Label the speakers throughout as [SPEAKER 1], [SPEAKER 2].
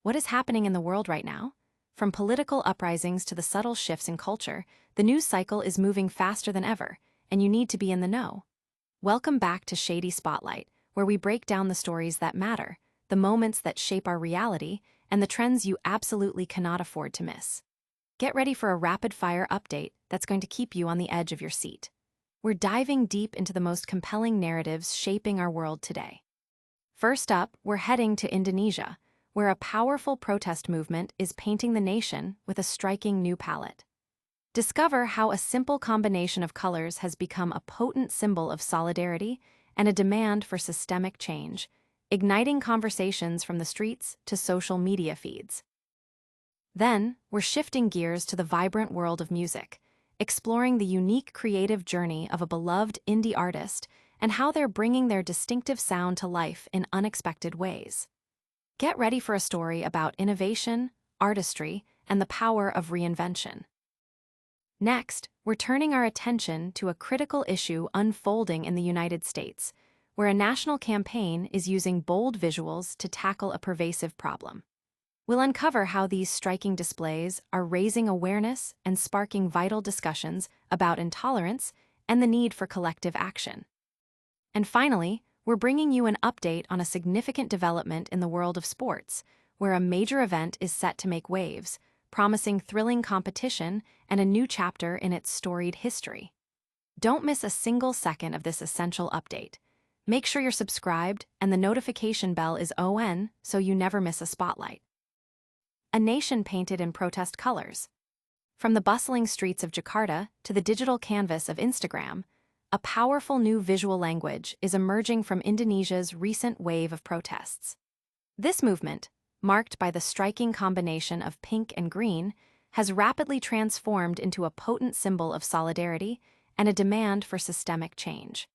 [SPEAKER 1] What is happening in the world right now? From political uprisings to the subtle shifts in culture, the news cycle is moving faster than ever, and you need to be in the know. Welcome back to Shady Spotlight, where we break down the stories that matter, the moments that shape our reality, and the trends you absolutely cannot afford to miss. Get ready for a rapid-fire update that's going to keep you on the edge of your seat. We're diving deep into the most compelling narratives shaping our world today. First up, we're heading to Indonesia, where a powerful protest movement is painting the nation with a striking new palette. Discover how a simple combination of colors has become a potent symbol of solidarity and a demand for systemic change, igniting conversations from the streets to social media feeds. Then, we're shifting gears to the vibrant world of music, exploring the unique creative journey of a beloved indie artist and how they're bringing their distinctive sound to life in unexpected ways. Get ready for a story about innovation, artistry, and the power of reinvention. Next, we're turning our attention to a critical issue unfolding in the United States, where a national campaign is using bold visuals to tackle a pervasive problem. We'll uncover how these striking displays are raising awareness and sparking vital discussions about intolerance and the need for collective action. And finally, we're bringing you an update on a significant development in the world of sports, where a major event is set to make waves, promising thrilling competition and a new chapter in its storied history. Don't miss a single second of this essential update. Make sure you're subscribed and the notification bell is on so you never miss a spotlight. A nation painted in protest colors. From the bustling streets of Jakarta to the digital canvas of Instagram, a powerful new visual language is emerging from Indonesia's recent wave of protests. This movement, marked by the striking combination of pink and green, has rapidly transformed into a potent symbol of solidarity and a demand for systemic change.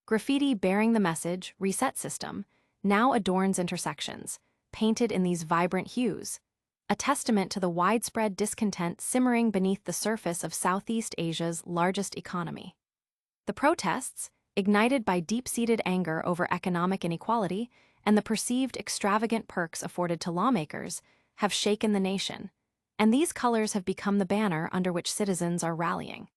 [SPEAKER 1] Graffiti bearing the message "Reset System" now adorns intersections, painted in these vibrant hues, a testament to the widespread discontent simmering beneath the surface of Southeast Asia's largest economy. The protests, ignited by deep-seated anger over economic inequality and the perceived extravagant perks afforded to lawmakers, have shaken the nation, and these colors have become the banner under which citizens are rallying.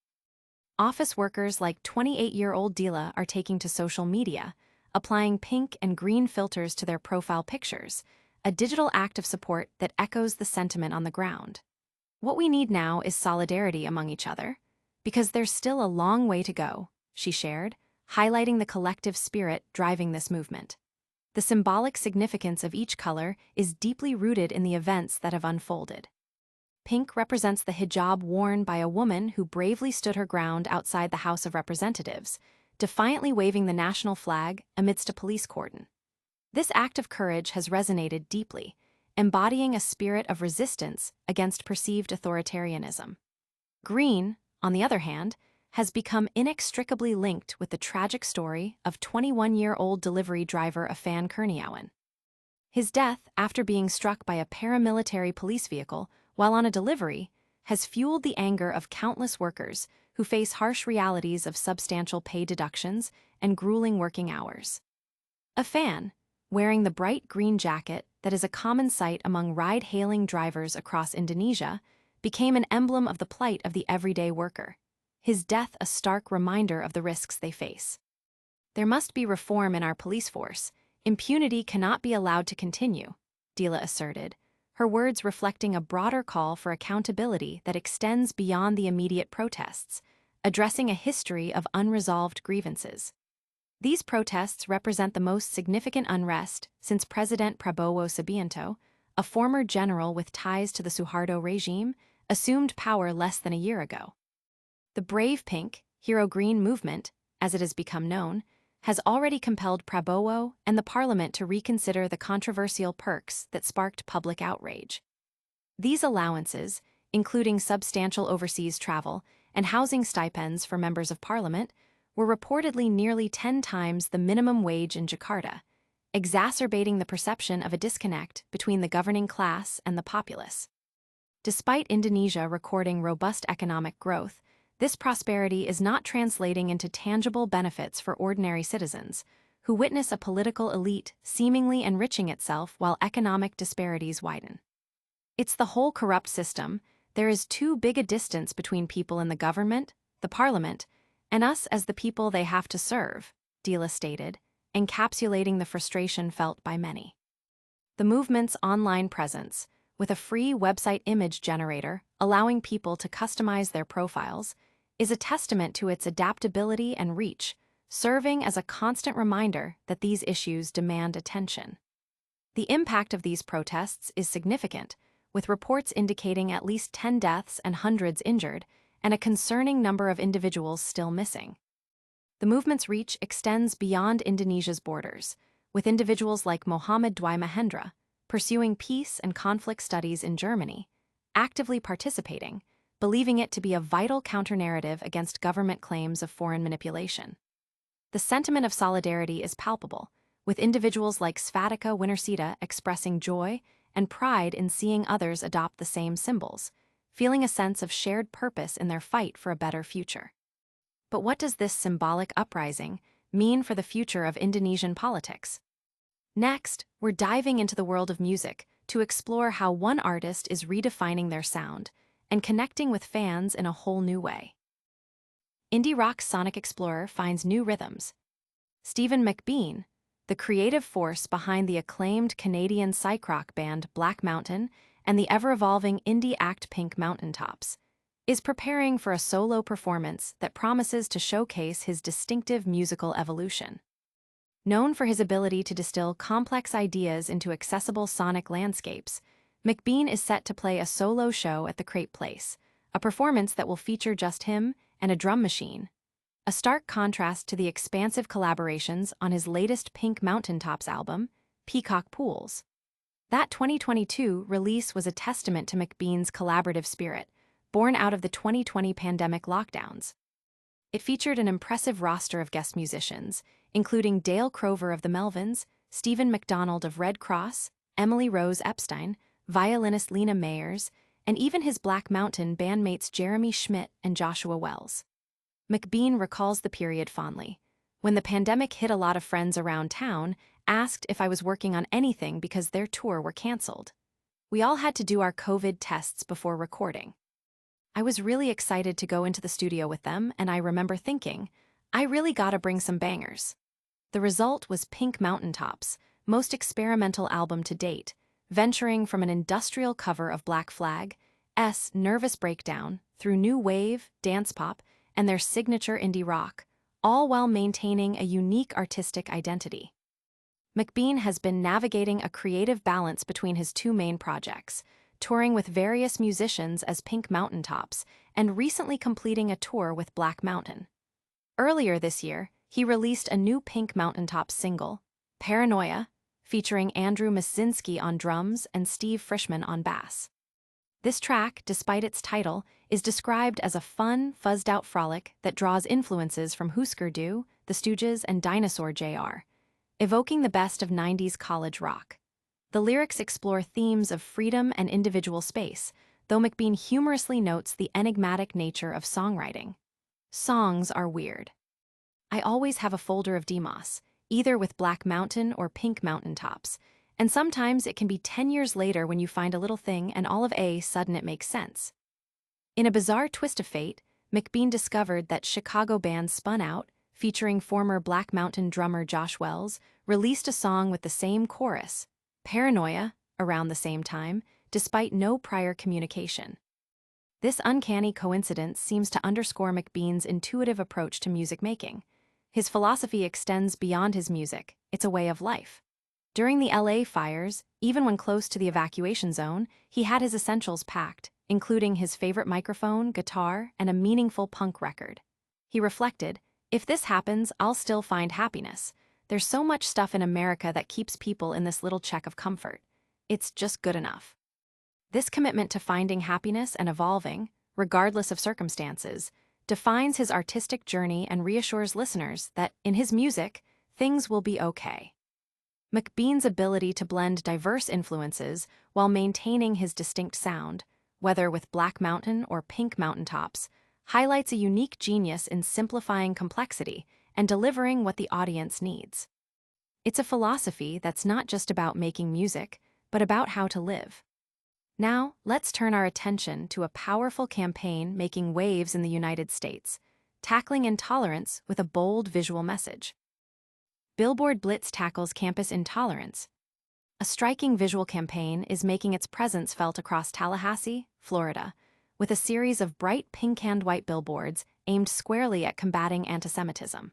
[SPEAKER 1] Office workers like 28-year-old Dila are taking to social media, applying pink and green filters to their profile pictures, a digital act of support that echoes the sentiment on the ground. What we need now is solidarity among each other, because there's still a long way to go, she shared, highlighting the collective spirit driving this movement. The symbolic significance of each color is deeply rooted in the events that have unfolded. Pink represents the hijab worn by a woman who bravely stood her ground outside the House of Representatives, defiantly waving the national flag amidst a police cordon. This act of courage has resonated deeply, embodying a spirit of resistance against perceived authoritarianism. Green, on the other hand, has become inextricably linked with the tragic story of 21-year-old delivery driver Afan Kurniawan. His death, after being struck by a paramilitary police vehicle while on a delivery, has fueled the anger of countless workers who face harsh realities of substantial pay deductions and grueling working hours. Afan, wearing the bright green jacket that is a common sight among ride-hailing drivers across Indonesia, became an emblem of the plight of the everyday worker, his death a stark reminder of the risks they face. There must be reform in our police force. Impunity cannot be allowed to continue, Dila asserted, her words reflecting a broader call for accountability that extends beyond the immediate protests, addressing a history of unresolved grievances. These protests represent the most significant unrest since President Prabowo Subianto, a former general with ties to the Suharto regime, assumed power less than a year ago. The Brave Pink, Hero Green movement, as it has become known, has already compelled Prabowo and the parliament to reconsider the controversial perks that sparked public outrage. These allowances, including substantial overseas travel and housing stipends for members of parliament, were reportedly nearly 10 times the minimum wage in Jakarta, exacerbating the perception of a disconnect between the governing class and the populace. Despite Indonesia recording robust economic growth, this prosperity is not translating into tangible benefits for ordinary citizens, who witness a political elite seemingly enriching itself while economic disparities widen. It's the whole corrupt system. There is too big a distance between people in the government, the parliament, and us as the people they have to serve, Dila stated, encapsulating the frustration felt by many. The movement's online presence, with a free website image generator allowing people to customize their profiles, is a testament to its adaptability and reach, serving as a constant reminder that these issues demand attention. The impact of these protests is significant, with reports indicating at least 10 deaths and hundreds injured, and a concerning number of individuals still missing. The movement's reach extends beyond Indonesia's borders, with individuals like Mohammed Dwi Mahendra, pursuing peace and conflict studies in Germany, actively participating, believing it to be a vital counter-narrative against government claims of foreign manipulation. The sentiment of solidarity is palpable, with individuals like Svatika Wintersita expressing joy and pride in seeing others adopt the same symbols, feeling a sense of shared purpose in their fight for a better future. But what does this symbolic uprising mean for the future of Indonesian politics? Next, we're diving into the world of music to explore how one artist is redefining their sound and connecting with fans in a whole new way. Indie rock's Sonic Explorer finds new rhythms. Stephen McBean, the creative force behind the acclaimed Canadian psych rock band Black Mountain and the ever-evolving indie act Pink Mountaintops, is preparing for a solo performance that promises to showcase his distinctive musical evolution. Known for his ability to distill complex ideas into accessible sonic landscapes, McBean is set to play a solo show at the Crate Place, a performance that will feature just him and a drum machine, a stark contrast to the expansive collaborations on his latest Pink Mountaintops album, Peacock Pools. That 2022 release was a testament to McBean's collaborative spirit, born out of the 2020 pandemic lockdowns. It featured an impressive roster of guest musicians, including Dale Crover of the Melvins, Stephen McDonald of Red Cross, Emily Rose Epstein, violinist Lena Mayers, and even his Black Mountain bandmates Jeremy Schmidt and Joshua Wells. McBean recalls the period fondly. When the pandemic hit, a lot of friends around town asked if I was working on anything because their tour were canceled. We all had to do our COVID tests before recording. I was really excited to go into the studio with them, and I remember thinking, I really gotta bring some bangers. The result was Pink Mountaintops, most experimental album to date, venturing from an industrial cover of Black Flag's Nervous Breakdown through new wave, dance pop, and their signature indie rock, all while maintaining a unique artistic identity. McBean has been navigating a creative balance between his two main projects, touring with various musicians as Pink Mountaintops, and recently completing a tour with Black Mountain. Earlier this year, he released a new Pink Mountaintops single, Paranoia, featuring Andrew Masinski on drums and Steve Frischman on bass. This track, despite its title, is described as a fun, fuzzed-out frolic that draws influences from Husker Du, The Stooges, and Dinosaur Jr., evoking the best of 90s college rock. The lyrics explore themes of freedom and individual space, though McBean humorously notes the enigmatic nature of songwriting. Songs are weird. I always have a folder of DMOS, either with Black Mountain or Pink Mountaintops, and sometimes it can be 10 years later when you find a little thing and all of a sudden it makes sense. In a bizarre twist of fate, McBean discovered that Chicago band Spun Out, featuring former Black Mountain drummer Josh Wells, released a song with the same chorus, Paranoia, around the same time, despite no prior communication. This uncanny coincidence seems to underscore McBean's intuitive approach to music making. His philosophy extends beyond his music; it's a way of life. During the LA fires, even when close to the evacuation zone, he had his essentials packed, including his favorite microphone, guitar, and a meaningful punk record. He reflected, "If this happens, I'll still find happiness. There's so much stuff in America that keeps people in this little check of comfort. It's just good enough." This commitment to finding happiness and evolving, regardless of circumstances, defines his artistic journey and reassures listeners that, in his music, things will be okay. McBean's ability to blend diverse influences while maintaining his distinct sound, whether with Black Mountain or Pink Mountaintops, highlights a unique genius in simplifying complexity and delivering what the audience needs. It's a philosophy that's not just about making music, but about how to live. Now, let's turn our attention to a powerful campaign making waves in the United States, tackling intolerance with a bold visual message. Billboard Blitz tackles campus intolerance. A striking visual campaign is making its presence felt across Tallahassee, Florida, with a series of bright pink and white billboards aimed squarely at combating antisemitism.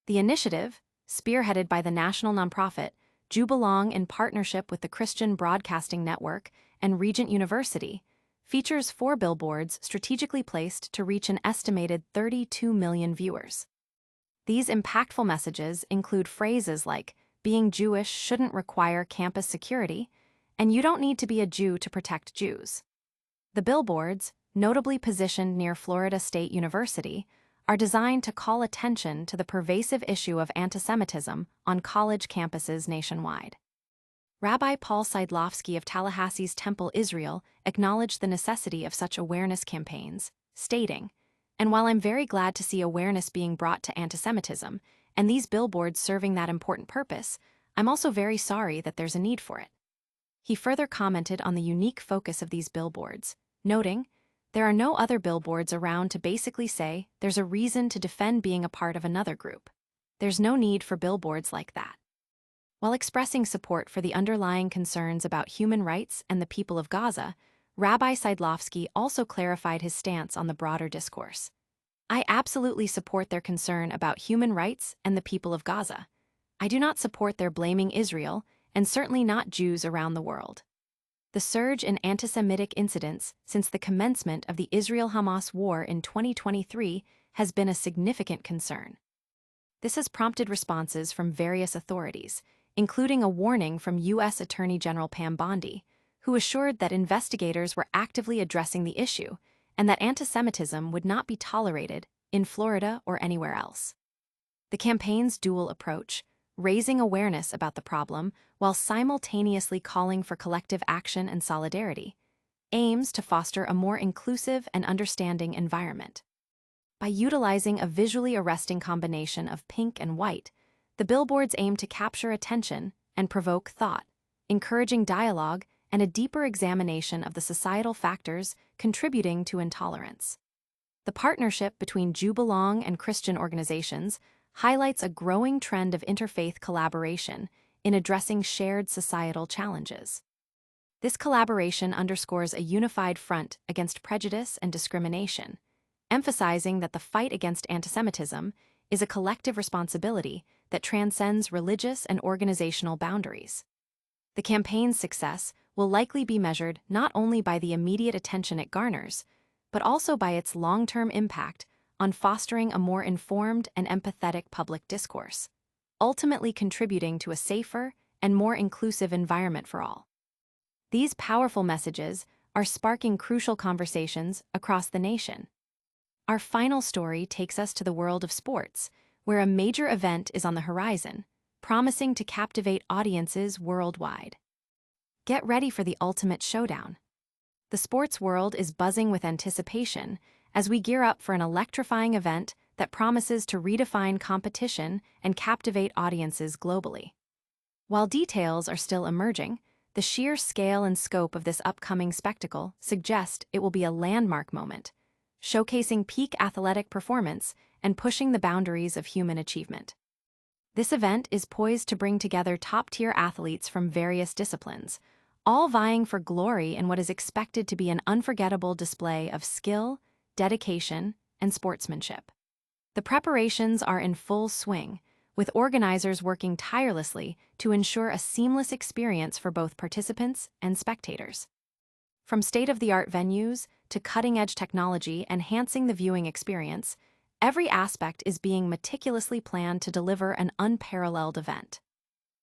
[SPEAKER 1] The initiative, spearheaded by the national nonprofit Belong in partnership with the Christian Broadcasting Network and Regent University, features 4 billboards strategically placed to reach an estimated 32 million viewers. These impactful messages include phrases like, "Being Jewish shouldn't require campus security," and "You don't need to be a Jew to protect Jews." The billboards, notably positioned near Florida State University, are designed to call attention to the pervasive issue of antisemitism on college campuses nationwide. Rabbi Paul Seidlovsky of Tallahassee's Temple, Israel, acknowledged the necessity of such awareness campaigns, stating, "And while I'm very glad to see awareness being brought to antisemitism, and these billboards serving that important purpose, I'm also very sorry that there's a need for it." He further commented on the unique focus of these billboards, noting, "There are no other billboards around to basically say there's a reason to defend being a part of another group. There's no need for billboards like that." While expressing support for the underlying concerns about human rights and the people of Gaza, Rabbi Seidlovsky also clarified his stance on the broader discourse. "I absolutely support their concern about human rights and the people of Gaza. I do not support their blaming Israel, and certainly not Jews around the world." The surge in anti-Semitic incidents since the commencement of the Israel-Hamas war in 2023 has been a significant concern. This has prompted responses from various authorities, including a warning from U.S. Attorney General Pam Bondi, who assured that investigators were actively addressing the issue and that antisemitism would not be tolerated in Florida or anywhere else. The campaign's dual approach, raising awareness about the problem while simultaneously calling for collective action and solidarity, aims to foster a more inclusive and understanding environment. By utilizing a visually arresting combination of pink and white, the billboards aim to capture attention and provoke thought, encouraging dialogue and a deeper examination of the societal factors contributing to intolerance. The partnership between Belong and Christian organizations highlights a growing trend of interfaith collaboration in addressing shared societal challenges. This collaboration underscores a unified front against prejudice and discrimination, emphasizing that the fight against antisemitism is a collective responsibility that transcends religious and organizational boundaries. The campaign's success will likely be measured not only by the immediate attention it garners, but also by its long-term impact on fostering a more informed and empathetic public discourse, ultimately contributing to a safer and more inclusive environment for all. These powerful messages are sparking crucial conversations across the nation. Our final story takes us to the world of sports, where a major event is on the horizon, promising to captivate audiences worldwide. Get ready for the ultimate showdown. The sports world is buzzing with anticipation as we gear up for an electrifying event that promises to redefine competition and captivate audiences globally. While details are still emerging, the sheer scale and scope of this upcoming spectacle suggest it will be a landmark moment, showcasing peak athletic performance and pushing the boundaries of human achievement. This event is poised to bring together top-tier athletes from various disciplines, all vying for glory in what is expected to be an unforgettable display of skill, dedication, and sportsmanship. The preparations are in full swing, with organizers working tirelessly to ensure a seamless experience for both participants and spectators. From state-of-the-art venues to cutting-edge technology enhancing the viewing experience, every aspect is being meticulously planned to deliver an unparalleled event.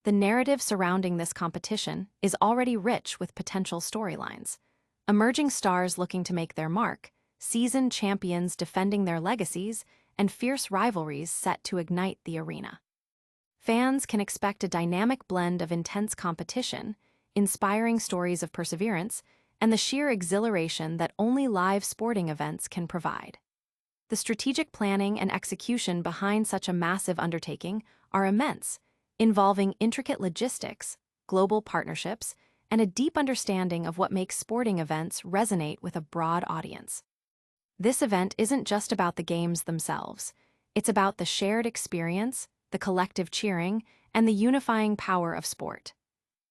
[SPEAKER 1] The narrative surrounding this competition is already rich with potential storylines. Emerging stars looking to make their mark, seasoned champions defending their legacies, and fierce rivalries set to ignite the arena. Fans can expect a dynamic blend of intense competition, inspiring stories of perseverance, and the sheer exhilaration that only live sporting events can provide. The strategic planning and execution behind such a massive undertaking are immense, involving intricate logistics, global partnerships, and a deep understanding of what makes sporting events resonate with a broad audience. This event isn't just about the games themselves. It's about the shared experience, the collective cheering, and the unifying power of sport.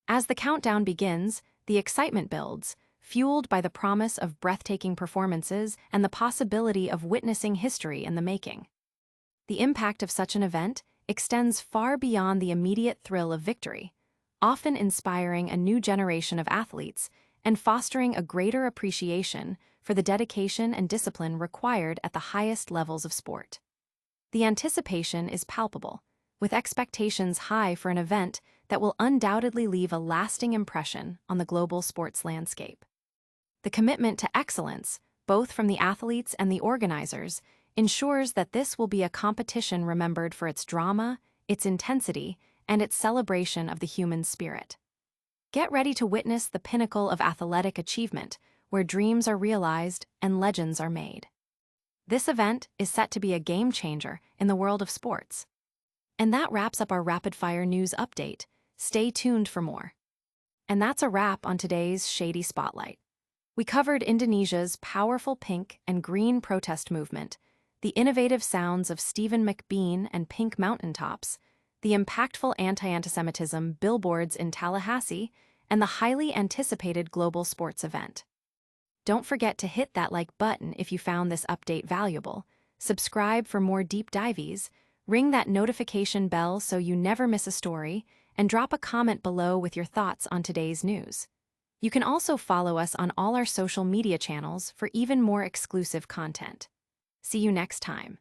[SPEAKER 1] As the countdown begins, the excitement builds, fueled by the promise of breathtaking performances and the possibility of witnessing history in the making. The impact of such an event extends far beyond the immediate thrill of victory, often inspiring a new generation of athletes and fostering a greater appreciation for the dedication and discipline required at the highest levels of sport. The anticipation is palpable, with expectations high for an event that will undoubtedly leave a lasting impression on the global sports landscape. The commitment to excellence, both from the athletes and the organizers, ensures that this will be a competition remembered for its drama, its intensity, and its celebration of the human spirit. Get ready to witness the pinnacle of athletic achievement, where dreams are realized and legends are made. This event is set to be a game changer in the world of sports. And that wraps up our rapid-fire news update. Stay tuned for more. And that's a wrap on today's Shady Spotlight. We covered Indonesia's powerful pink and green protest movement, the innovative sounds of Stephen McBean and Pink Mountaintops, the impactful anti-antisemitism Billboards in Tallahassee, and the highly anticipated global sports event. Don't forget to hit that like button if you found this update valuable, subscribe for more deep dives, ring that notification bell so you never miss a story, and drop a comment below with your thoughts on today's news. You can also follow us on all our social media channels for even more exclusive content. See you next time.